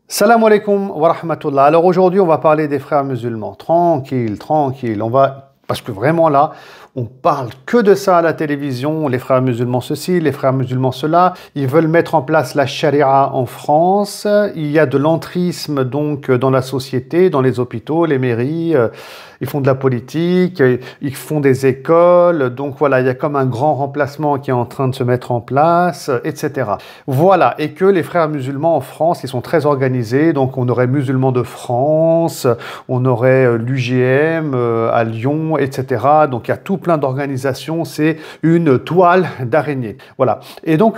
Salam alaikum wa rahmatullah. Alors aujourd'hui, on va parler des frères musulmans. Tranquille, tranquille. Parce que vraiment là, on parle que de ça à la télévision. Les frères musulmans ceci, les frères musulmans cela. Ils veulent mettre en place la charia en France. Il y a de l'entrisme donc dans la société, dans les hôpitaux, les mairies. Ils font de la politique, ils font des écoles. Donc voilà, il y a comme un grand remplacement qui est en train de se mettre en place, etc. Voilà, et que les frères musulmans en France, ils sont très organisés. Donc on aurait Musulmans de France, on aurait l'UGM à Lyon, etc. Donc il y a tout plein d'organisations. C'est une toile d'araignée. Voilà. Et donc,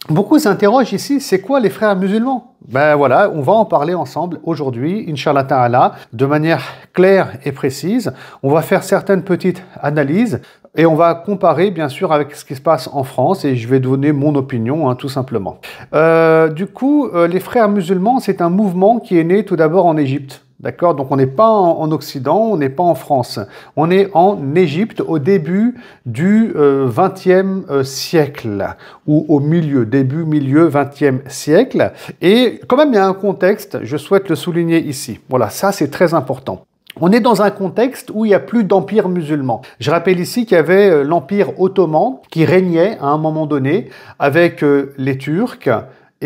beaucoup s'interrogent ici, c'est quoi les frères musulmans? Ben voilà, on va en parler ensemble aujourd'hui, Inch'Allah Ta'ala, de manière claire et précise. On va faire certaines petites analyses et on va comparer bien sûr avec ce qui se passe en France et je vais donner mon opinion, tout simplement. Du coup, les frères musulmans, c'est un mouvement qui est né tout d'abord en Égypte. D'accord? Donc on n'est pas en Occident, on n'est pas en France. On est en Égypte au début du XXe siècle, ou au milieu, début-milieu XXe siècle. Et quand même, il y a un contexte, je souhaite le souligner ici. Voilà, ça c'est très important. On est dans un contexte où il n'y a plus d'empire musulman. Je rappelle ici qu'il y avait l'empire ottoman qui régnait à un moment donné avec les Turcs.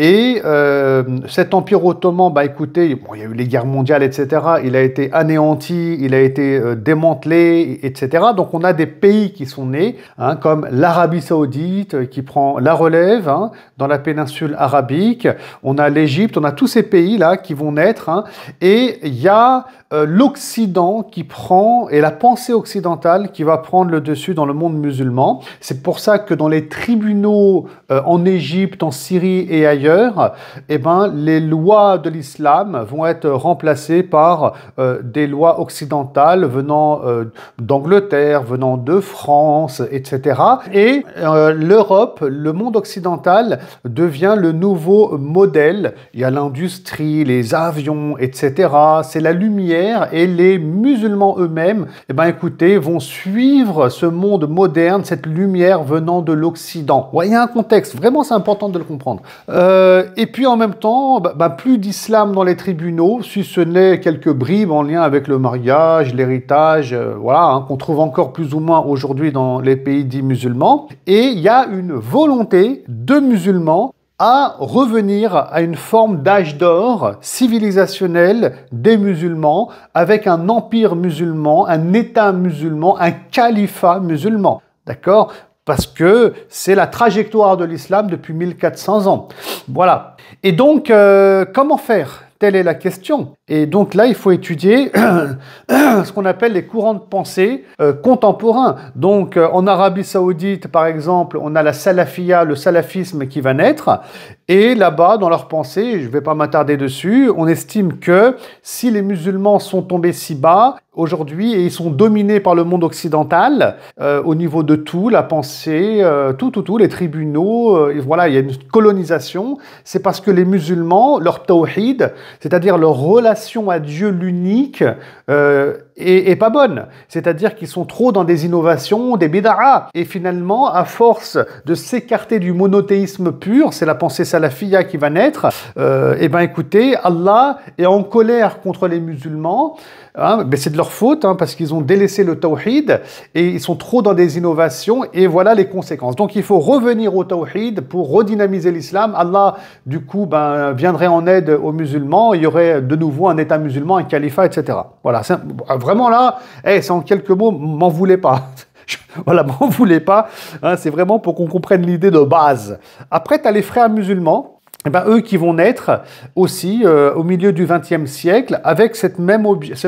Et cet empire ottoman, bah écoutez, bon, il y a eu les guerres mondiales, etc. Il a été anéanti, il a été démantelé, etc. Donc on a des pays qui sont nés, comme l'Arabie Saoudite qui prend la relève dans la péninsule arabique. On a l'Égypte, on a tous ces pays-là qui vont naître. Et il y a l'Occident qui prend, et la pensée occidentale qui va prendre le dessus dans le monde musulman. C'est pour ça que dans les tribunaux en Égypte, en Syrie et ailleurs, eh ben, les lois de l'islam vont être remplacées par des lois occidentales venant d'Angleterre, venant de France, etc. Et l'Europe, le monde occidental devient le nouveau modèle. Il y a l'industrie, les avions, etc. C'est la lumière et les musulmans eux-mêmes, eh ben, écoutez, vont suivre ce monde moderne, cette lumière venant de l'Occident. Ouais, il y a un contexte, vraiment c'est important de le comprendre. Et puis en même temps, plus d'islam dans les tribunaux, si ce n'est quelques bribes en lien avec le mariage, l'héritage, voilà, qu'on trouve encore plus ou moins aujourd'hui dans les pays dits musulmans. Et il y a une volonté de musulmans à revenir à une forme d'âge d'or civilisationnel des musulmans, avec un empire musulman, un État musulman, un califat musulman. D'accord ? Parce que c'est la trajectoire de l'islam depuis 1400 ans. Voilà. Et donc, comment faire ? Telle est la question. Et donc là, il faut étudier ce qu'on appelle les courants de pensée contemporains. Donc, en Arabie Saoudite, par exemple, on a la salafia, le salafisme qui va naître. Et là-bas, dans leur pensée, je ne vais pas m'attarder dessus, on estime que si les musulmans sont tombés si bas, aujourd'hui, et ils sont dominés par le monde occidental, au niveau de tout, la pensée, tout, les tribunaux, et voilà, il y a une colonisation, c'est parce que les musulmans, leur tawhid, c'est-à-dire leur relation à Dieu l'unique, est pas bonne. C'est-à-dire qu'ils sont trop dans des innovations, des bid'a. Et finalement, à force de s'écarter du monothéisme pur, c'est la pensée salafia qui va naître, eh ben écoutez, Allah est en colère contre les musulmans, mais c'est de leur faute, parce qu'ils ont délaissé le tawhid et ils sont trop dans des innovations et voilà les conséquences. Donc il faut revenir au tawhid pour redynamiser l'islam. Allah, du coup, viendrait en aide aux musulmans, il y aurait de nouveau un État musulman, un califat, etc. Voilà, vraiment là, c'est en quelques mots, m'en voulez pas. Voilà, m'en voulez pas. C'est vraiment pour qu'on comprenne l'idée de base. Après, tu as les frères musulmans. Eh ben, eux qui vont naître aussi au milieu du XXe siècle avec ce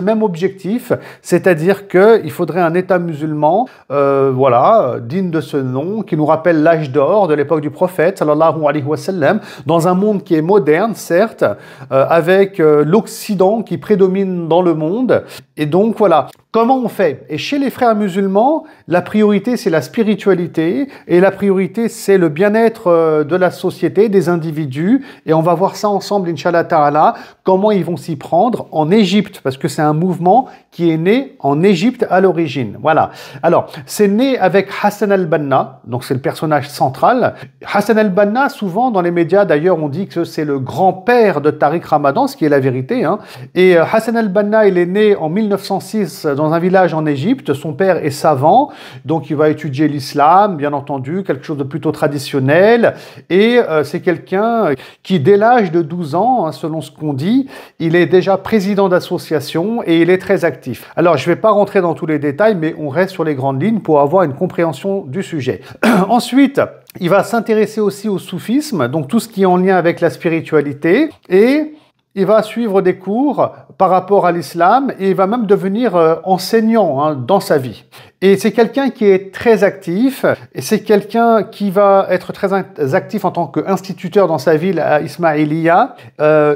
même objectif, c'est-à-dire qu'il faudrait un État musulman, voilà, digne de ce nom, qui nous rappelle l'âge d'or de l'époque du prophète, sallallahu alayhi wa sallam, dans un monde qui est moderne, certes, avec l'Occident qui prédomine dans le monde. Et donc, voilà. Comment on fait? Et chez les frères musulmans, la priorité, c'est la spiritualité et la priorité, c'est le bien-être de la société, des individus. Et on va voir ça ensemble, Inch'Allah Ta'ala, comment ils vont s'y prendre en Égypte, parce que c'est un mouvement qui est né en Égypte à l'origine. Voilà. Alors, c'est né avec Hassan al-Banna, donc c'est le personnage central. Hassan al-Banna, souvent dans les médias, d'ailleurs, on dit que c'est le grand-père de Tariq Ramadan, ce qui est la vérité, hein. Et Hassan al-Banna, il est né en 1906 dans un village en Égypte. Son père est savant, donc il va étudier l'islam, bien entendu, quelque chose de plutôt traditionnel. Et c'est quelqu'un qui, dès l'âge de 12 ans, hein, selon ce qu'on dit, il est déjà président d'association et il est très actif. Alors, je ne vais pas rentrer dans tous les détails, mais on reste sur les grandes lignes pour avoir une compréhension du sujet. Ensuite, il va s'intéresser aussi au soufisme, donc tout ce qui est en lien avec la spiritualité, et il va suivre des cours par rapport à l'islam et il va même devenir enseignant, hein, dans sa vie. Et c'est quelqu'un qui est très actif et c'est quelqu'un qui va être très actif en tant qu'instituteur dans sa ville à Ismaïlia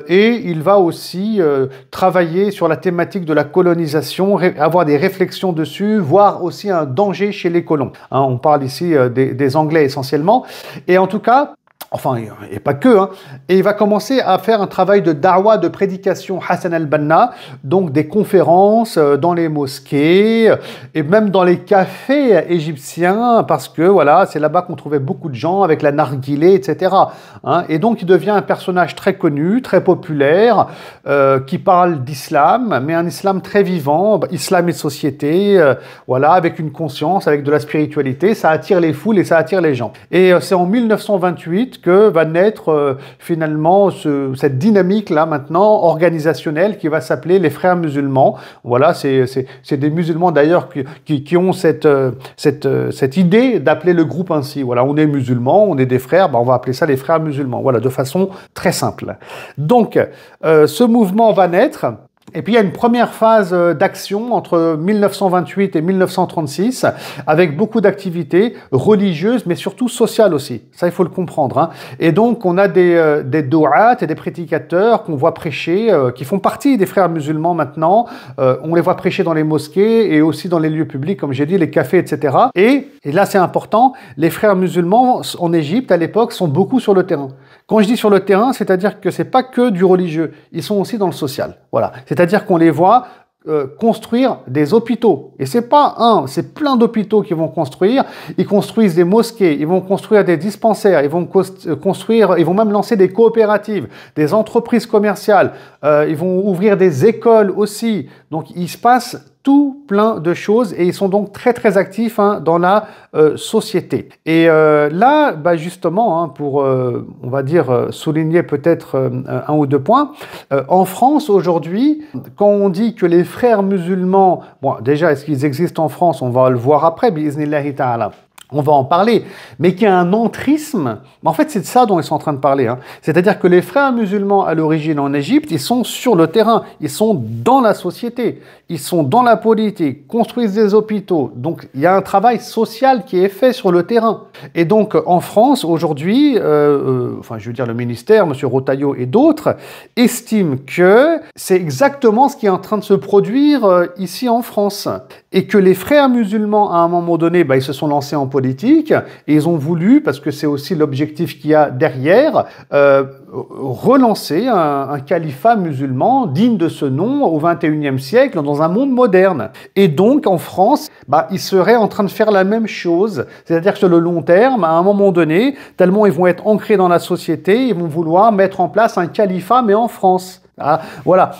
et il va aussi travailler sur la thématique de la colonisation, avoir des réflexions dessus, voir aussi un danger chez les colons. Hein, on parle ici des Anglais essentiellement. Et en tout cas, enfin, et pas que, hein. Et il va commencer à faire un travail de da'wa, de prédication, Hassan al-Banna, donc des conférences dans les mosquées et même dans les cafés égyptiens, parce que voilà, c'est là-bas qu'on trouvait beaucoup de gens avec la narguilé, etc. Hein. Et donc il devient un personnage très connu, très populaire, qui parle d'islam, mais un islam très vivant, islam et société, voilà, avec une conscience, avec de la spiritualité, ça attire les foules et ça attire les gens. Et c'est en 1928 que va naître finalement cette dynamique-là maintenant organisationnelle qui va s'appeler les frères musulmans. Voilà, c'est des musulmans d'ailleurs qui ont cette idée d'appeler le groupe ainsi. Voilà, on est musulmans, on est des frères, on va appeler ça les frères musulmans. Voilà, de façon très simple. Donc, ce mouvement va naître. Et puis il y a une première phase d'action entre 1928 et 1936 avec beaucoup d'activités religieuses mais surtout sociales aussi. Ça, il faut le comprendre, hein. Et donc on a des du'at et des prédicateurs qu'on voit prêcher, qui font partie des frères musulmans maintenant. On les voit prêcher dans les mosquées et aussi dans les lieux publics, comme j'ai dit, les cafés, etc. Et là c'est important, les frères musulmans en Égypte à l'époque sont beaucoup sur le terrain. Quand je dis sur le terrain, c'est-à-dire que c'est pas que du religieux, ils sont aussi dans le social. Voilà, c'est-à-dire qu'on les voit construire des hôpitaux. Et c'est pas un, c'est plein d'hôpitaux qu'ils vont construire. Ils construisent des mosquées, ils vont construire des dispensaires, ils vont construire, ils vont même lancer des coopératives, des entreprises commerciales, ils vont ouvrir des écoles aussi. Donc il se passe tout plein de choses et ils sont donc très très actifs, hein, dans la société. Et là, justement, hein, pour, on va dire, souligner peut-être un ou deux points, en France aujourd'hui, quand on dit que les frères musulmans, bon, déjà, est-ce qu'ils existent en France? On va le voir après, bi'iznillahi ta'ala. On va en parler, mais qu'il y a un entrisme. En fait, c'est de ça dont ils sont en train de parler, hein. C'est-à-dire que les frères musulmans, à l'origine en Égypte, ils sont sur le terrain, ils sont dans la société, ils sont dans la politique, construisent des hôpitaux. Donc, il y a un travail social qui est fait sur le terrain. Et donc, en France, aujourd'hui, enfin, je veux dire, le ministère, M. Rotaillot et d'autres, estiment que c'est exactement ce qui est en train de se produire ici en France. Et que les frères musulmans, à un moment donné, ils se sont lancés en politique et ils ont voulu, parce que c'est aussi l'objectif qu'il y a derrière, relancer un califat musulman digne de ce nom au XXIe siècle dans un monde moderne. Et donc en France, ils seraient en train de faire la même chose, c'est-à-dire que sur le long terme, à un moment donné, tellement ils vont être ancrés dans la société, ils vont vouloir mettre en place un califat mais en France. Ah, voilà.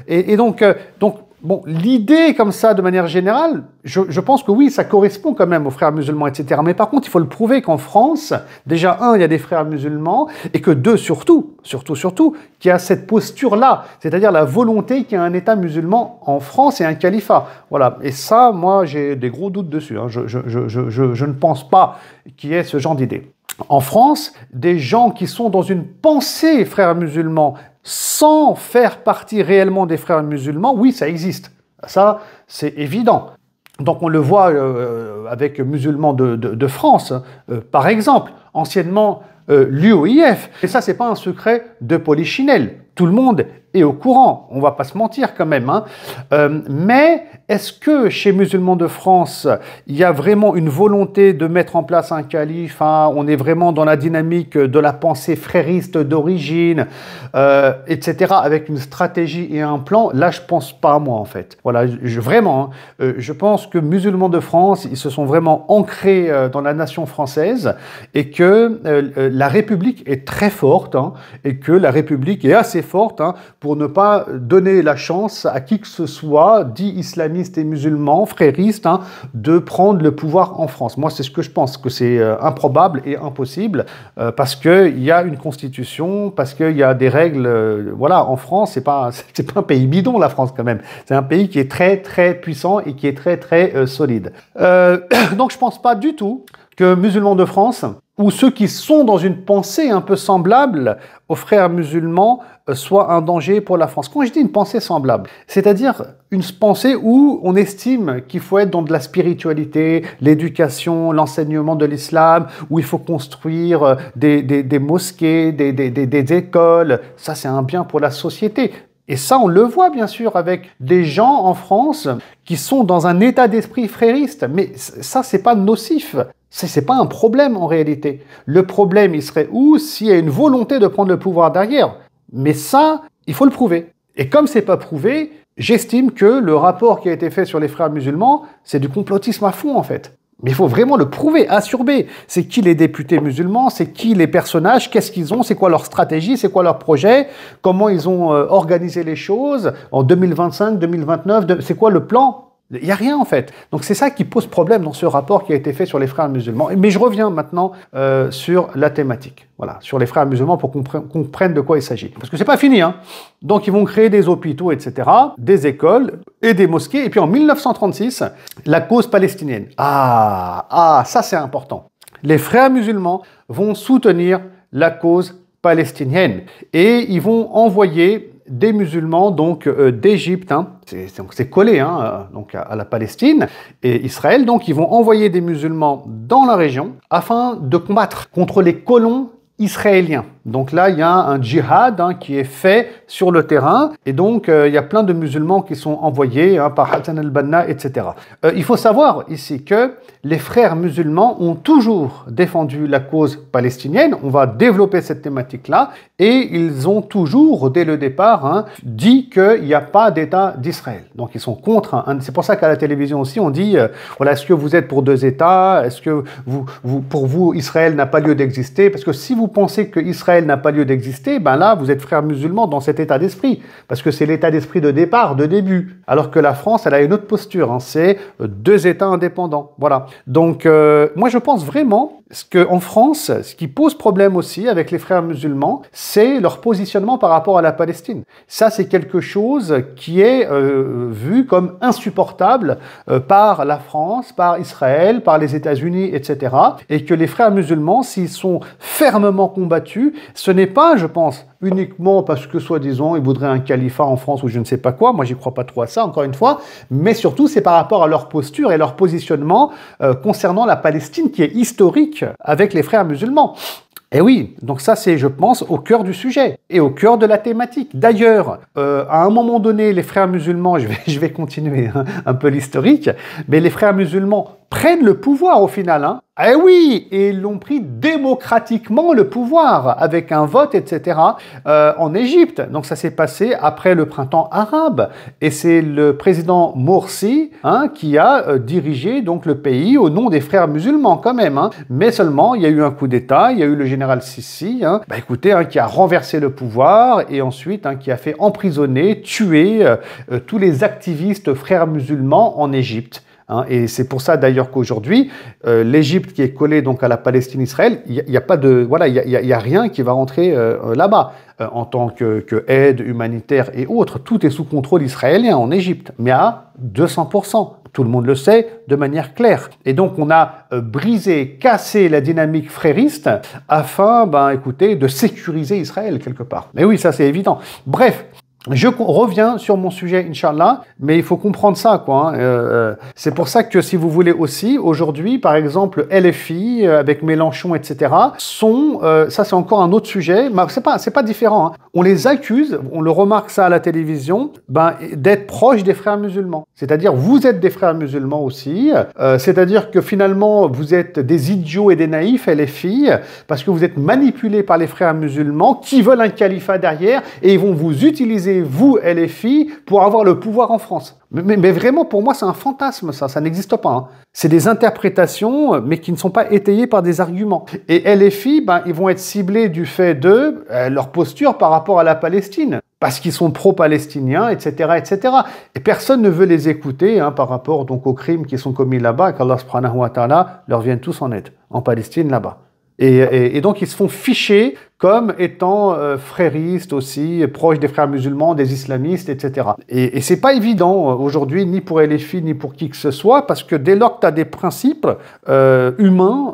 Et donc bon, l'idée comme ça, de manière générale, je pense que oui, ça correspond quand même aux frères musulmans, etc. Mais par contre, il faut le prouver qu'en France, déjà, un, il y a des frères musulmans, et que deux, surtout, qu'il y a cette posture-là, c'est-à-dire la volonté qu'il y ait un État musulman en France et un califat. Voilà. Et ça, moi, j'ai des gros doutes dessus, hein. Je ne pense pas qu'il y ait ce genre d'idée. En France, des gens qui sont dans une pensée, frères musulmans, sans faire partie réellement des frères musulmans, oui, ça existe. Ça, c'est évident. Donc on le voit avec Musulmans de France, par exemple, anciennement l'UOIF. Et ça, c'est pas un secret de polichinelle. Tout le monde est au courant, on va pas se mentir quand même, hein. Mais est-ce que chez Musulmans de France, il y a vraiment une volonté de mettre en place un calife, hein, on est vraiment dans la dynamique de la pensée frériste d'origine, etc., avec une stratégie et un plan? Là, je pense pas à moi, en fait. Voilà, vraiment, hein, je pense que Musulmans de France, ils se sont vraiment ancrés dans la nation française et que la République est très forte, hein, et que la République est assez forte, hein, pour ne pas donner la chance à qui que ce soit, dit islamistes et musulmans, fréristes, hein, de prendre le pouvoir en France. Moi, c'est ce que je pense, que c'est improbable et impossible, parce qu'il y a une constitution, parce qu'il y a des règles. Voilà, en France, c'est pas un pays bidon, la France, quand même. C'est un pays qui est très, très puissant et qui est très, très solide. Donc, je pense pas du tout que Musulmans de France, ou ceux qui sont dans une pensée un peu semblable aux frères musulmans, soient un danger pour la France. Quand je dis une pensée semblable, c'est-à-dire une pensée où on estime qu'il faut être dans de la spiritualité, l'éducation, l'enseignement de l'islam, où il faut construire des mosquées, des écoles. Ça, c'est un bien pour la société. Et ça, on le voit bien sûr avec des gens en France qui sont dans un état d'esprit frériste. Mais ça, c'est pas nocif. C'est pas un problème en réalité. Le problème, il serait où s'il y a une volonté de prendre le pouvoir derrière. Mais ça, il faut le prouver. Et comme c'est pas prouvé, j'estime que le rapport qui a été fait sur les frères musulmans, c'est du complotisme à fond en fait. Mais il faut vraiment le prouver, A sur B. C'est qui les députés musulmans, c'est qui les personnages, qu'est-ce qu'ils ont, c'est quoi leur stratégie, c'est quoi leur projet, comment ils ont organisé les choses en 2025, 2029, c'est quoi le plan? Il n'y a rien en fait. Donc c'est ça qui pose problème dans ce rapport qui a été fait sur les frères musulmans. Mais je reviens maintenant sur la thématique. Voilà, sur les frères musulmans pour qu'on comprenne de quoi il s'agit. Parce que c'est pas fini, hein. Donc ils vont créer des hôpitaux, etc., des écoles et des mosquées. Et puis en 1936, la cause palestinienne. Ça c'est important. Les frères musulmans vont soutenir la cause palestinienne et ils vont envoyer des musulmans donc d'Égypte, hein, c'est collé hein, donc à la Palestine et Israël, donc ils vont envoyer des musulmans dans la région afin de combattre contre les colons israéliens. Donc là, il y a un djihad hein, qui est fait sur le terrain et donc il y a plein de musulmans qui sont envoyés hein, par Hassan al-Banna, etc. Il faut savoir ici que les frères musulmans ont toujours défendu la cause palestinienne. On va développer cette thématique-là et ils ont toujours, dès le départ, hein, dit qu'il n'y a pas d'État d'Israël. Donc ils sont contre. Hein, c'est pour ça qu'à la télévision aussi, on dit voilà, est-ce que vous êtes pour deux États? Est-ce que pour vous, Israël n'a pas lieu d'exister? Parce que si vous pensez que Israël n'a pas lieu d'exister, ben là, vous êtes frères musulmans dans cet état d'esprit. Parce que c'est l'état d'esprit de départ, de début. Alors que la France, elle a une autre posture. Hein, c'est deux États indépendants. Voilà. Donc, moi, je pense vraiment qu'en France, ce qui pose problème aussi avec les frères musulmans, c'est leur positionnement par rapport à la Palestine. Ça, c'est quelque chose qui est vu comme insupportable par la France, par Israël, par les États-Unis, etc. Et que les frères musulmans, s'ils sont fermement combattus, ce n'est pas, je pense, uniquement parce que, soi-disant, ils voudraient un califat en France ou je ne sais pas quoi. Moi, j'y crois pas trop à ça, encore une fois. Mais surtout, c'est par rapport à leur posture et leur positionnement concernant la Palestine qui est historique avec les frères musulmans. Et oui, donc ça c'est, je pense, au cœur du sujet et au cœur de la thématique. D'ailleurs, à un moment donné, les frères musulmans, je vais continuer hein, un peu l'historique, mais les frères musulmans prennent le pouvoir au final. Hein. Eh oui, et ils l'ont pris démocratiquement le pouvoir avec un vote, etc. En Égypte. Donc ça s'est passé après le printemps arabe et c'est le président Morsi hein, qui a dirigé donc le pays au nom des frères musulmans quand même. Hein. Mais seulement il y a eu un coup d'État, il y a eu le général Sissi, hein, écoutez, hein, qui a renversé le pouvoir et ensuite hein, qui a fait emprisonner, tuer tous les activistes frères musulmans en Égypte. Hein, et c'est pour ça d'ailleurs qu'aujourd'hui, l'Égypte qui est collée donc à la Palestine-Israël, il n'y a pas de, voilà, il y a rien qui va rentrer là-bas en tant que aide humanitaire et autres. Tout est sous contrôle israélien en Égypte, mais à 200%. Tout le monde le sait de manière claire. Et donc, on a brisé, cassé la dynamique frériste afin, écoutez, de sécuriser Israël quelque part. Mais oui, ça c'est évident. Bref. Je reviens sur mon sujet, Inch'Allah, mais il faut comprendre ça, quoi. C'est pour ça que si vous voulez aussi, aujourd'hui, par exemple, LFI, avec Mélenchon, etc., ça c'est encore un autre sujet, mais c'est pas différent, hein. On les accuse, on le remarque ça à la télévision, d'être proches des frères musulmans. C'est-à-dire, vous êtes des frères musulmans aussi, c'est-à-dire que finalement, vous êtes des idiots et des naïfs, LFI, parce que vous êtes manipulés par les frères musulmans qui veulent un califat derrière et ils vont vous utiliser, vous, LFI, pour avoir le pouvoir en France. Mais vraiment, pour moi, c'est un fantasme, ça n'existe pas, hein. C'est des interprétations, mais qui ne sont pas étayées par des arguments. Et LFI, ils vont être ciblés du fait de leur posture par rapport à la Palestine, parce qu'ils sont pro-palestiniens, etc., etc. Et personne ne veut les écouter, hein, par rapport donc aux crimes qui sont commis là-bas, qu'Allah subhanahu wa ta'ala leur vienne tous en aide, en Palestine, là-bas. Et donc, ils se font ficher comme étant fréristes aussi, proches des frères musulmans, des islamistes, etc. Et c'est pas évident aujourd'hui, ni pour LFI, ni pour qui que ce soit, parce que dès lors que tu as des principes humains,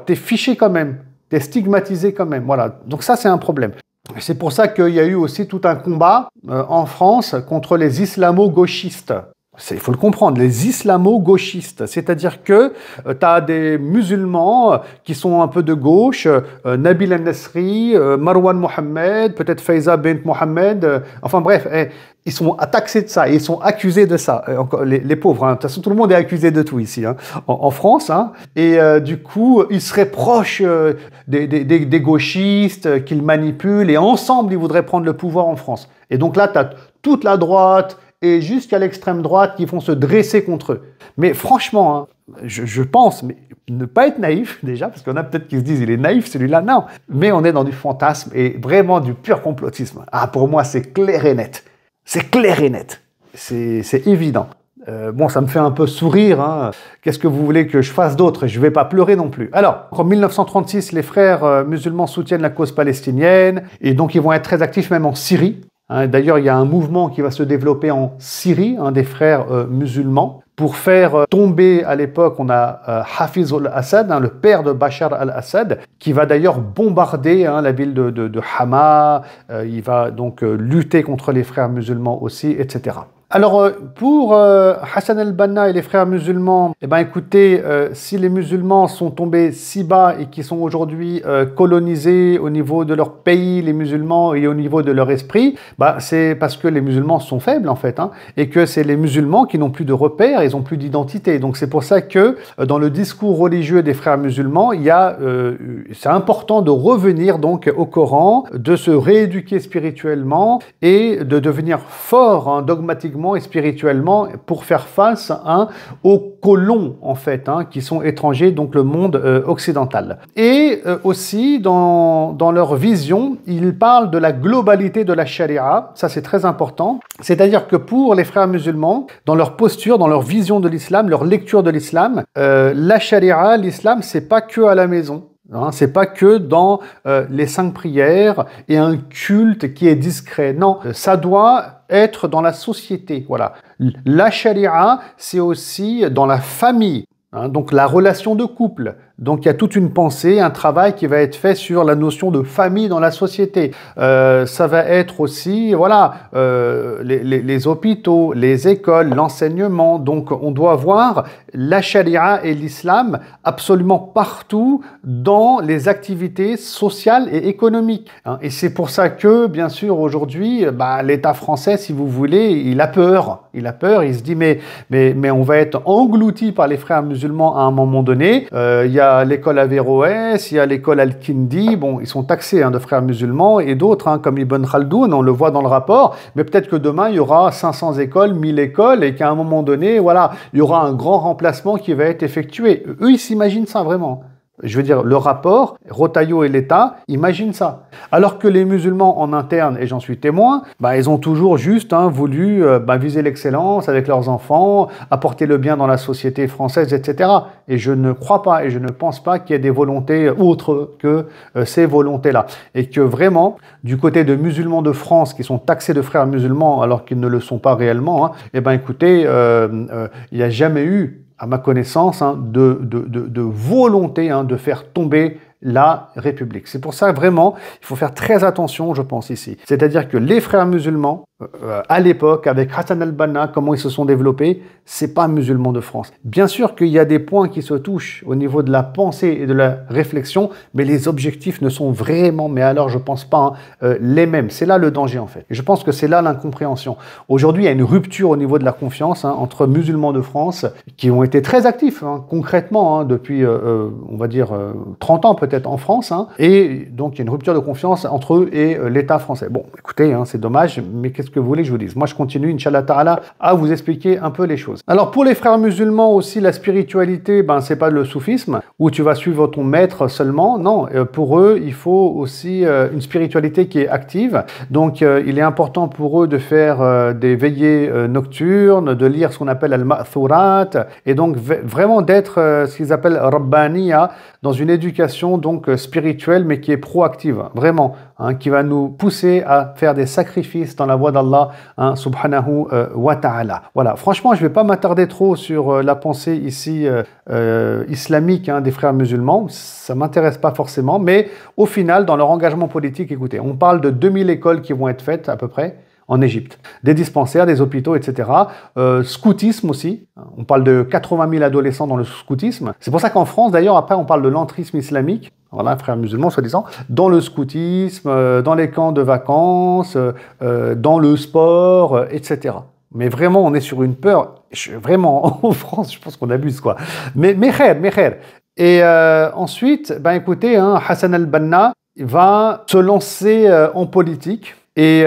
tu es fiché quand même, tu es stigmatisé quand même. Voilà. Donc ça, c'est un problème. C'est pour ça qu'il y a eu aussi tout un combat en France contre les islamo-gauchistes. Il faut le comprendre, les islamo-gauchistes, c'est-à-dire que tu as des musulmans qui sont un peu de gauche, Nabil al-Nasri, Marwan Mohammed, peut-être Faiza bint Mohammed, enfin bref, ils sont taxés de ça, et ils sont accusés de ça, les pauvres, hein. De toute façon tout le monde est accusé de tout ici, hein, en France, hein. Et du coup ils seraient proches des gauchistes qu'ils manipulent, et ensemble ils voudraient prendre le pouvoir en France. Et donc là tu as toute la droite, et jusqu'à l'extrême droite qui vont se dresser contre eux. Mais franchement, hein, je pense, mais ne pas être naïf déjà, parce qu'on a peut-être qui se disent il est naïf celui-là, non. Mais on est dans du fantasme et vraiment du pur complotisme. Ah, pour moi, c'est clair et net. C'est clair et net. C'est évident. Bon, ça me fait un peu sourire, hein. Qu'est-ce que vous voulez que je fasse d'autre? Je ne vais pas pleurer non plus. Alors, en 1936, les frères musulmans soutiennent la cause palestinienne et donc ils vont être très actifs même en Syrie. D'ailleurs, il y a un mouvement qui va se développer en Syrie, des frères musulmans, pour faire tomber, à l'époque, on a Hafiz al-Assad, le père de Bachar al-Assad, qui va d'ailleurs bombarder la ville de Hama, il va donc lutter contre les frères musulmans aussi, etc. Alors, pour Hassan al-Banna et les frères musulmans, écoutez, si les musulmans sont tombés si bas et qui sont aujourd'hui colonisés au niveau de leur pays, les musulmans, et au niveau de leur esprit, c'est parce que les musulmans sont faibles, en fait, hein, et que c'est les musulmans qui n'ont plus de repères, ils n'ont plus d'identité. Donc, c'est pour ça que dans le discours religieux des frères musulmans, c'est important de revenir donc au Coran, de se rééduquer spirituellement et de devenir fort, dogmatiquement et spirituellement pour faire face aux colons en fait, qui sont étrangers, donc le monde occidental. Et aussi dans leur vision, ils parlent de la globalité de la charia, ça c'est très important, c'est-à-dire que pour les frères musulmans, dans leur posture, dans leur vision de l'islam, leur lecture de l'islam, la charia, l'islam, c'est pas que à la maison. C'est pas que dans les 5 prières et un culte qui est discret. Non, ça doit être dans la société. Voilà. La charia, c'est aussi dans la famille. Donc la relation de couple. Donc il y a toute une pensée, un travail qui va être fait sur la notion de famille dans la société. Ça va être aussi, les hôpitaux, les écoles, l'enseignement. Donc on doit voir la charia et l'islam absolument partout dans les activités sociales et économiques. Et c'est pour ça que, bien sûr, aujourd'hui, l'État français, si vous voulez, il a peur. Il a peur, il se dit mais on va être englouti par les frères musulmans à un moment donné. Il y a l'école Averroès, il y a l'école Al-Kindi, bon, ils sont taxés de frères musulmans, et d'autres, comme Ibn Khaldoun, on le voit dans le rapport, mais peut-être que demain, il y aura 500 écoles, 1000 écoles, et qu'à un moment donné, il y aura un grand remplacement qui va être effectué. Eux, ils s'imaginent ça vraiment. Je veux dire, le rapport, Rotaillot et l'État imaginent ça. Alors que les musulmans en interne, et j'en suis témoin, ils ont toujours juste voulu viser l'excellence avec leurs enfants, apporter le bien dans la société française, etc. Et je ne crois pas et je ne pense pas qu'il y ait des volontés autres que ces volontés-là. Et que vraiment, du côté de musulmans de France qui sont taxés de frères musulmans alors qu'ils ne le sont pas réellement, écoutez, il n'y a jamais eu, à ma connaissance, de volonté de faire tomber la République. C'est pour ça, vraiment, il faut faire très attention, je pense, ici. C'est-à-dire que les frères musulmans à l'époque, avec Hassan al-Banna, comment ils se sont développés, c'est pas musulman de France. Bien sûr qu'il y a des points qui se touchent au niveau de la pensée et de la réflexion, mais les objectifs ne sont vraiment, mais alors je pense pas, les mêmes. C'est là le danger en fait. Et je pense que c'est là l'incompréhension. Aujourd'hui, il y a une rupture au niveau de la confiance entre musulmans de France qui ont été très actifs, concrètement, depuis, on va dire, 30 ans peut-être en France, et donc il y a une rupture de confiance entre eux et l'État français. Bon, écoutez, c'est dommage, mais qu'est-ce que vous voulez que je vous dise? Moi, je continue, Inch'Allah Ta'ala, à vous expliquer un peu les choses. Alors, pour les frères musulmans aussi, la spiritualité, c'est pas le soufisme, où tu vas suivre ton maître seulement. Non, pour eux, il faut aussi une spiritualité qui est active. Donc, il est important pour eux de faire des veillées nocturnes, de lire ce qu'on appelle al-ma'thurat, et donc vraiment d'être ce qu'ils appellent rabbaniya, dans une éducation donc spirituelle, mais qui est proactive, vraiment, qui va nous pousser à faire des sacrifices dans la voie d'Allah, subhanahu wa ta'ala. Voilà, franchement, je ne vais pas m'attarder trop sur la pensée ici islamique des frères musulmans, ça ne m'intéresse pas forcément, mais au final, dans leur engagement politique, écoutez, on parle de 2000 écoles qui vont être faites à peu près, en Égypte. Des dispensaires, des hôpitaux, etc. Scoutisme aussi. On parle de 80 000 adolescents dans le scoutisme. C'est pour ça qu'en France, d'ailleurs, après, on parle de l'entrisme islamique. Voilà, frères musulmans, soi-disant. Dans le scoutisme, dans les camps de vacances, dans le sport, etc. Mais vraiment, on est sur une peur. Vraiment, en France, je pense qu'on abuse, quoi. Mais khair. Et ensuite, écoutez, Hassan al-Banna va se lancer en politique. Et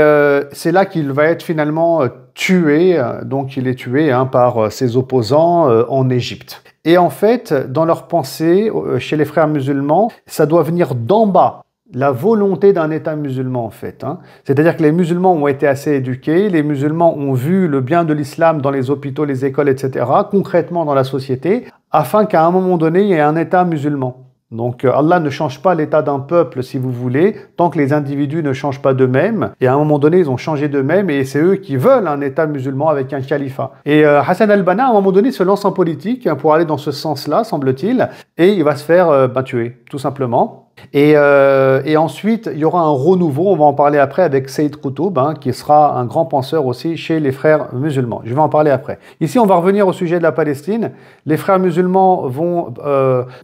c'est là qu'il va être finalement tué, donc il est tué par ses opposants en Égypte. Et en fait, dans leur pensée, chez les frères musulmans, ça doit venir d'en bas, la volonté d'un État musulman en fait. C'est-à-dire que les musulmans ont été assez éduqués, les musulmans ont vu le bien de l'islam dans les hôpitaux, les écoles, etc., concrètement dans la société, afin qu'à un moment donné, il y ait un État musulman. Donc Allah ne change pas l'état d'un peuple, si vous voulez, tant que les individus ne changent pas d'eux-mêmes. Et à un moment donné, ils ont changé d'eux-mêmes et c'est eux qui veulent un État musulman avec un califat. Et Hassan al-Banna, à un moment donné, se lance en politique pour aller dans ce sens-là, semble-t-il, et il va se faire tuer, tout simplement. Et ensuite, il y aura un renouveau, on va en parler après, avec Sayyid Qutb, qui sera un grand penseur aussi chez les frères musulmans. Je vais en parler après. Ici, on va revenir au sujet de la Palestine. Les frères musulmans vont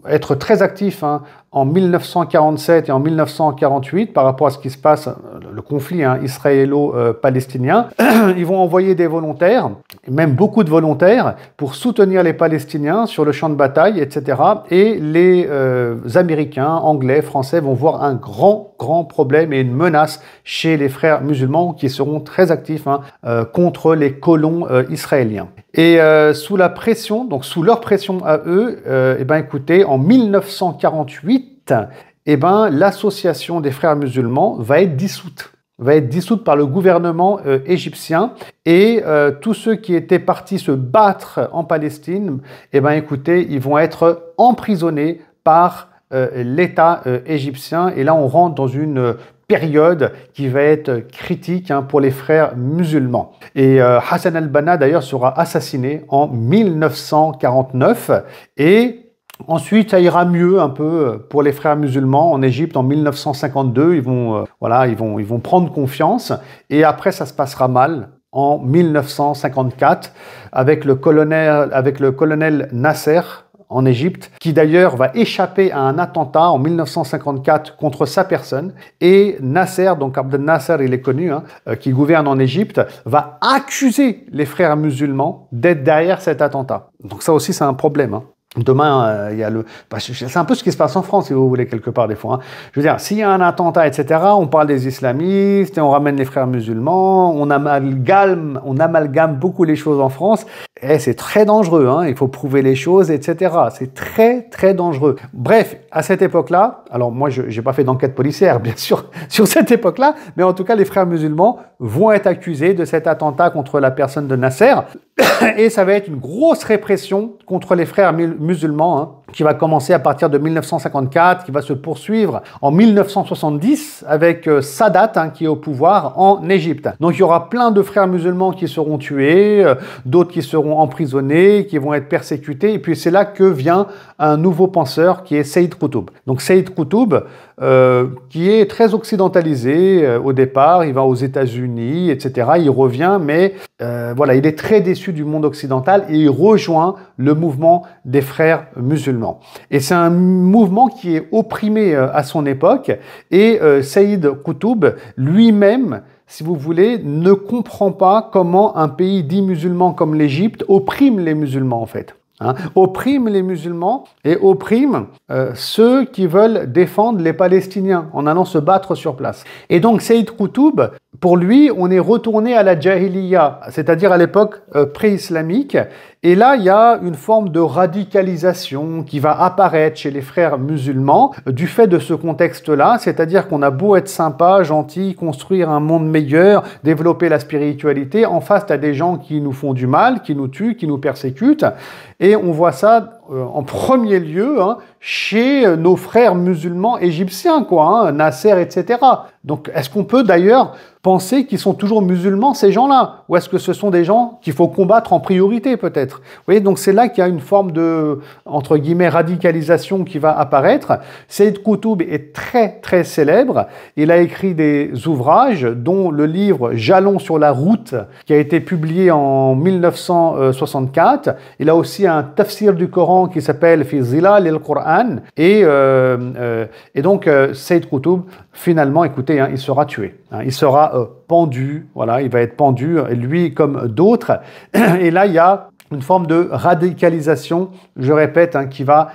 être très actifs en 1947 et en 1948 par rapport à ce qui se passe, le conflit israélo-palestinien. Ils vont envoyer des volontaires, même beaucoup de volontaires, pour soutenir les Palestiniens sur le champ de bataille, etc. Et les Américains, Anglais, Français vont voir un grand problème et une menace chez les frères musulmans qui seront très actifs contre les colons israéliens. Et sous la pression, donc sous leur pression à eux, écoutez, en 1948, l'association des frères musulmans va être dissoute par le gouvernement égyptien et tous ceux qui étaient partis se battre en Palestine, écoutez, ils vont être emprisonnés par l'État égyptien. Et là, on rentre dans une période qui va être critique pour les frères musulmans. Et Hassan al-Banna, d'ailleurs, sera assassiné en 1949 et ensuite, ça ira mieux un peu pour les frères musulmans en Égypte en 1952. Ils vont prendre confiance et après, ça se passera mal en 1954 avec le colonel Nasser en Égypte, qui d'ailleurs va échapper à un attentat en 1954 contre sa personne. Et Nasser, donc Abdel Nasser, il est connu, qui gouverne en Égypte, va accuser les frères musulmans d'être derrière cet attentat. Donc ça aussi, c'est un problème. Demain, il y a c'est un peu ce qui se passe en France, si vous voulez, quelque part, des fois. Je veux dire, s'il y a un attentat, etc., on parle des islamistes, et on ramène les frères musulmans, on amalgame beaucoup les choses en France, et c'est très dangereux, il faut prouver les choses, etc. C'est très, très dangereux. Bref, à cette époque-là, alors moi, je n'ai pas fait d'enquête policière, bien sûr, sur cette époque-là, mais en tout cas, les frères musulmans vont être accusés de cet attentat contre la personne de Nasser, et ça va être une grosse répression contre les frères musulmans, qui va commencer à partir de 1954, qui va se poursuivre en 1970 avec Sadat qui est au pouvoir en Égypte. Donc il y aura plein de frères musulmans qui seront tués, d'autres qui seront emprisonnés, qui vont être persécutés, et puis c'est là que vient un nouveau penseur qui est Sayyid Qutb. Donc Sayyid Qutb, qui est très occidentalisé au départ, il va aux États-Unis, etc. Il revient, mais voilà, il est très déçu du monde occidental et il rejoint le mouvement des frères musulmans. Et c'est un mouvement qui est opprimé à son époque, et Sayyid Qutb lui-même, si vous voulez, ne comprend pas comment un pays dit musulman comme l'Égypte opprime les musulmans en fait. Opprime les musulmans et opprime ceux qui veulent défendre les Palestiniens en allant se battre sur place. Et donc Sayyid Qutb, pour lui, on est retourné à la Jahiliya, c'est-à-dire à l'époque pré-islamique. Et là, il y a une forme de radicalisation qui va apparaître chez les frères musulmans du fait de ce contexte-là, c'est-à-dire qu'on a beau être sympa, gentil, construire un monde meilleur, développer la spiritualité, en face, tu as des gens qui nous font du mal, qui nous tuent, qui nous persécutent. Et on voit ça en premier lieu chez nos frères musulmans égyptiens, Nasser, etc. Donc, est-ce qu'on peut d'ailleurs penser qu'ils sont toujours musulmans, ces gens-là? Ou est-ce que ce sont des gens qu'il faut combattre en priorité, peut-être? Vous voyez, donc c'est là qu'il y a une forme de, entre guillemets, radicalisation qui va apparaître. Sayyid Qutb est très, très célèbre. Il a écrit des ouvrages, dont le livre Jalons sur la route, qui a été publié en 1964. Il a aussi un tafsir du Coran qui s'appelle Fi Zilal al-Qur'an. Et donc, Sayyid Qutb, finalement, écoutez, il sera tué. Il sera pendu, voilà, il va être pendu, lui comme d'autres. Et là, il y a une forme de radicalisation, je répète, qui va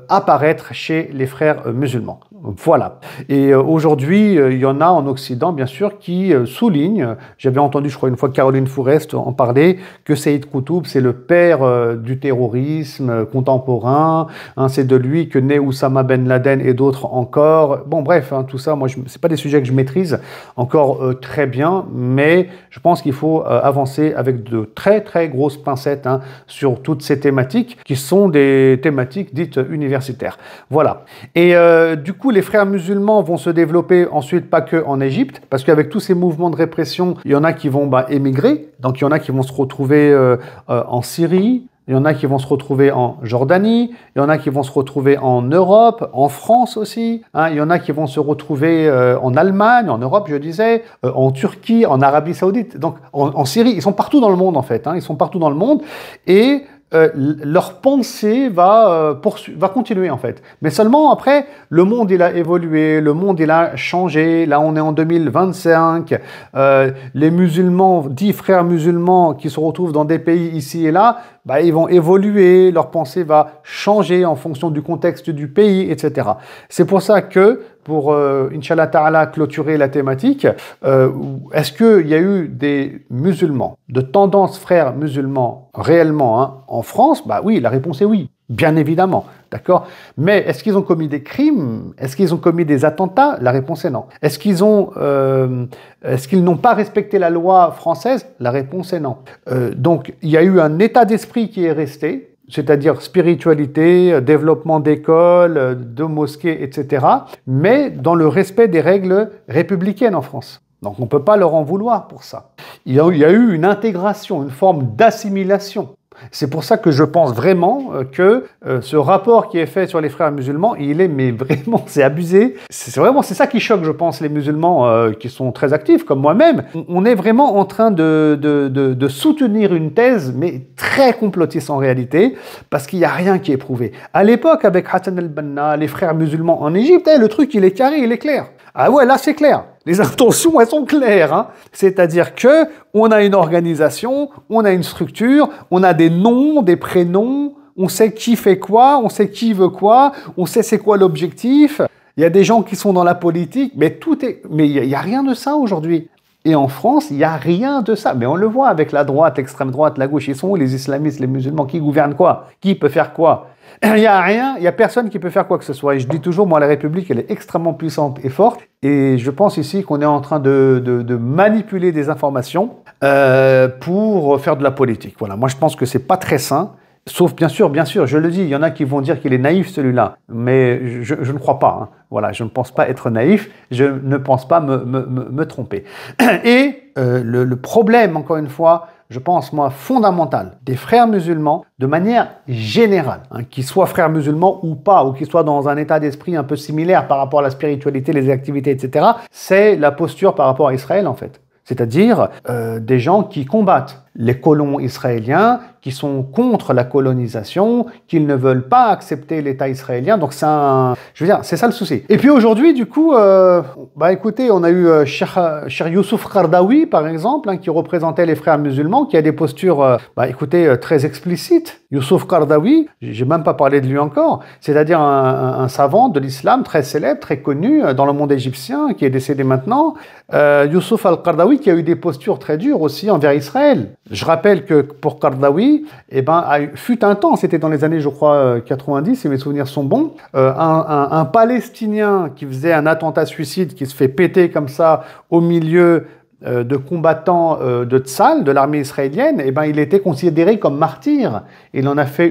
apparaître chez les frères musulmans. Voilà. Et aujourd'hui, il y en a en Occident, bien sûr, qui soulignent, j'avais entendu, je crois, une fois Caroline Fourest en parler, que Sayyid Qutb, c'est le père du terrorisme contemporain, c'est de lui que naît Oussama Ben Laden et d'autres encore. Bon, bref, tout ça, moi, c'est pas des sujets que je maîtrise encore très bien, mais je pense qu'il faut avancer avec de très, très grosses pincettes sur toutes ces thématiques, qui sont des thématiques dites universitaires. Voilà. Et du coup, les frères musulmans vont se développer ensuite pas que en Égypte, parce qu'avec tous ces mouvements de répression, il y en a qui vont émigrer, donc il y en a qui vont se retrouver en Syrie, il y en a qui vont se retrouver en Jordanie, il y en a qui vont se retrouver en Europe, en France aussi, il y en a qui vont se retrouver en Allemagne, en Europe je disais, en Turquie, en Arabie Saoudite, donc en Syrie, ils sont partout dans le monde en fait, ils sont partout dans le monde, et leur pensée va continuer en fait. Mais seulement après, le monde il a évolué, le monde il a changé. Là on est en 2025. Les musulmans, dits frères musulmans qui se retrouvent dans des pays ici et là, ils vont évoluer, leur pensée va changer en fonction du contexte du pays, etc. C'est pour ça que, pour Inch'Allah Ta'ala clôturer la thématique, est-ce qu'il y a eu des musulmans, de tendance frères musulmans réellement en France? Oui, la réponse est oui, bien évidemment, d'accord. Mais est-ce qu'ils ont commis des crimes? Est-ce qu'ils ont commis des attentats? La réponse est non. Est-ce qu'ils n'ont pas respecté la loi française? La réponse est non. Donc, il y a eu un état d'esprit qui est resté, c'est-à-dire spiritualité, développement d'écoles, de mosquées, etc., mais dans le respect des règles républicaines en France. Donc on ne peut pas leur en vouloir pour ça. Il y a eu une intégration, une forme d'assimilation. C'est pour ça que je pense vraiment que ce rapport qui est fait sur les frères musulmans, mais vraiment, c'est abusé. C'est ça qui choque, je pense, les musulmans qui sont très actifs, comme moi-même. On est vraiment en train de soutenir une thèse, mais très complotiste en réalité, parce qu'il n'y a rien qui est prouvé. À l'époque, avec Hassan al-Banna, les frères musulmans en Égypte, le truc, il est carré, il est clair. Ah ouais, là, c'est clair. Les intentions, elles sont claires. C'est-à-dire que on a une organisation, on a une structure, on a des noms, des prénoms, on sait qui fait quoi, on sait qui veut quoi, on sait c'est quoi l'objectif. Il y a des gens qui sont dans la politique, mais il y a rien de ça aujourd'hui. Et en France, il n'y a rien de ça. Mais on le voit avec la droite, l'extrême droite, la gauche. Ils sont où les islamistes, les musulmans? Qui gouvernent quoi? Qui peut faire quoi? Il n'y a rien, il n'y a personne qui peut faire quoi que ce soit. Et je dis toujours, moi, la République, elle est extrêmement puissante et forte. Et je pense ici qu'on est en train de manipuler des informations pour faire de la politique. Voilà, moi, je pense que c'est pas très sain. Sauf, bien sûr, je le dis, il y en a qui vont dire qu'il est naïf celui-là, mais je ne crois pas. Hein. Voilà, je ne pense pas être naïf, je ne pense pas me tromper. Et le problème, encore une fois, je pense, moi, fondamental des frères musulmans, de manière générale, hein, qu'ils soient frères musulmans ou pas, ou qu'ils soient dans un état d'esprit un peu similaire par rapport à la spiritualité, les activités, etc., c'est la posture par rapport à Israël, en fait. C'est-à-dire des gens qui combattent les colons israéliens, qui sont contre la colonisation, qu'ils ne veulent pas accepter l'État israélien. Donc c'est c'est ça le souci. Et puis aujourd'hui, du coup, écoutez, on a eu Cheikh Youssouf Qaradawi, par exemple, hein, qui représentait les frères musulmans, qui a des postures, très explicites. Youssouf Qaradawi, j'ai même pas parlé de lui encore, c'est-à-dire un savant de l'islam très célèbre, très connu dans le monde égyptien, qui est décédé maintenant. Youssouf al-Qaradawi, qui a eu des postures très dures aussi envers Israël. Je rappelle que pour Qaradawi, fut un temps, c'était dans les années, je crois, 90, si mes souvenirs sont bons, un Palestinien qui faisait un attentat suicide, qui se fait péter comme ça au milieu de combattants de Tzal, de l'armée israélienne, il était considéré comme martyr. Il en a fait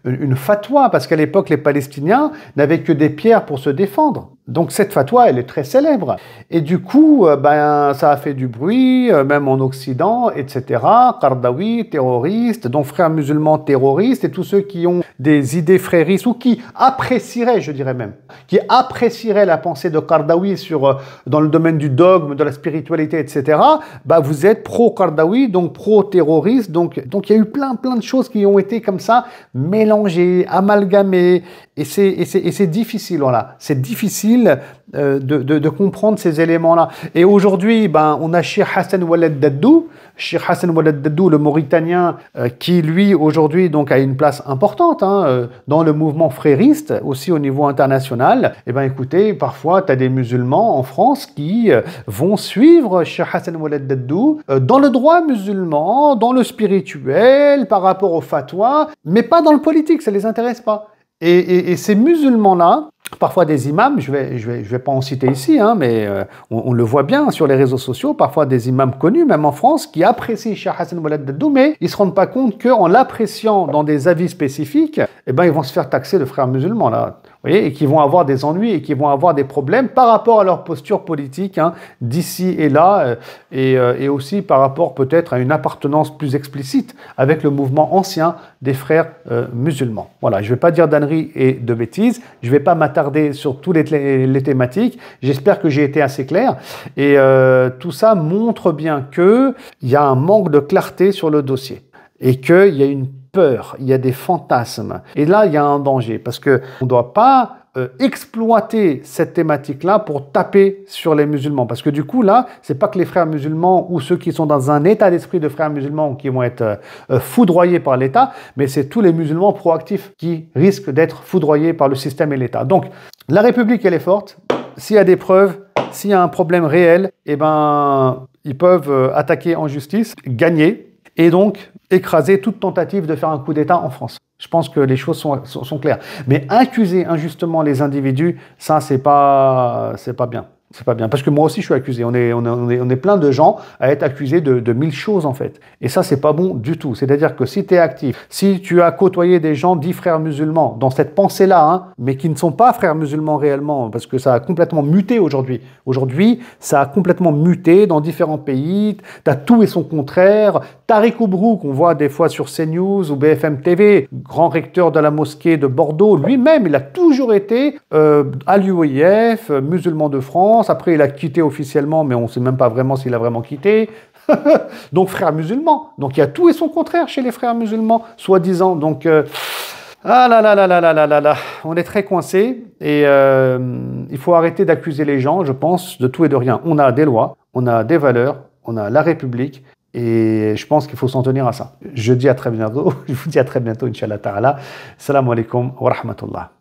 une fatwa, parce qu'à l'époque, les Palestiniens n'avaient que des pierres pour se défendre. Donc cette fatwa, elle est très célèbre. Et du coup, ça a fait du bruit, même en Occident, etc. Qaradawi, terroriste, donc frères musulmans terroristes, et tous ceux qui ont des idées fréristes, ou qui apprécieraient, je dirais même, qui apprécieraient la pensée de Qaradawi dans le domaine du dogme, de la spiritualité, etc. Vous êtes pro-Qaradawi, donc pro-terroriste. Donc il y a eu plein de choses qui ont été comme ça, mélangées, amalgamées. Et c'est difficile, voilà. C'est difficile de comprendre ces éléments-là. Et aujourd'hui, on a Cheikh Hassan Oueled Daddou, le Mauritanien, qui lui, aujourd'hui, donc, a une place importante dans le mouvement frériste, aussi au niveau international. Écoutez, parfois, tu as des musulmans en France qui vont suivre Cheikh Hassan Oueled Daddou dans le droit musulman, dans le spirituel, par rapport au fatwa, mais pas dans le politique, ça les intéresse pas. Et ces musulmans-là, parfois des imams, je vais pas en citer ici, mais on le voit bien sur les réseaux sociaux, parfois des imams connus, même en France, qui apprécient Cheikh Hassan Oueled Daddou, mais ils se rendent pas compte qu'en l'appréciant dans des avis spécifiques, ils vont se faire taxer de frères musulmans, là. Vous voyez, et qui vont avoir des ennuis et qui vont avoir des problèmes par rapport à leur posture politique d'ici et là, et aussi par rapport peut-être à une appartenance plus explicite avec le mouvement ancien des frères musulmans. Voilà, je ne vais pas dire d'âneries et de bêtises, je ne vais pas m'attarder sur toutes les thématiques, j'espère que j'ai été assez clair, et tout ça montre bien qu'il y a un manque de clarté sur le dossier, et qu'il y a une peur, il y a des fantasmes. Et là, il y a un danger, parce qu'on ne doit pas exploiter cette thématique-là pour taper sur les musulmans. Parce que du coup, là, c'est pas que les frères musulmans ou ceux qui sont dans un état d'esprit de frères musulmans qui vont être foudroyés par l'État, mais c'est tous les musulmans proactifs qui risquent d'être foudroyés par le système et l'État. Donc, la République, elle est forte. S'il y a des preuves, s'il y a un problème réel, ils peuvent attaquer en justice, gagner, et donc écraser toute tentative de faire un coup d'État en France. Je pense que les choses sont claires. Mais accuser injustement les individus, ça, c'est pas bien. C'est pas bien. Parce que moi aussi, je suis accusé. On est plein de gens à être accusés de 1000 choses, en fait. Et ça, c'est pas bon du tout. C'est-à-dire que si tu es actif, si tu as côtoyé des gens dits frères musulmans, dans cette pensée-là, mais qui ne sont pas frères musulmans réellement, parce que ça a complètement muté aujourd'hui. Aujourd'hui, ça a complètement muté dans différents pays. Tu as tout et son contraire. Tariq Oubrou, qu'on voit des fois sur CNews ou BFM TV, grand recteur de la mosquée de Bordeaux, lui-même, il a toujours été à l'UOIF, musulman de France. Après, il a quitté officiellement, mais on ne sait même pas vraiment s'il a vraiment quitté. Donc, frères musulmans. Donc, il y a tout et son contraire chez les frères musulmans, soi-disant. Donc, on est très coincés et il faut arrêter d'accuser les gens, je pense, de tout et de rien. On a des lois, on a des valeurs, on a la République. Et je pense qu'il faut s'en tenir à ça. Je vous dis à très bientôt, Inch'Allah ta'ala. Salam alaikum wa rahmatullah.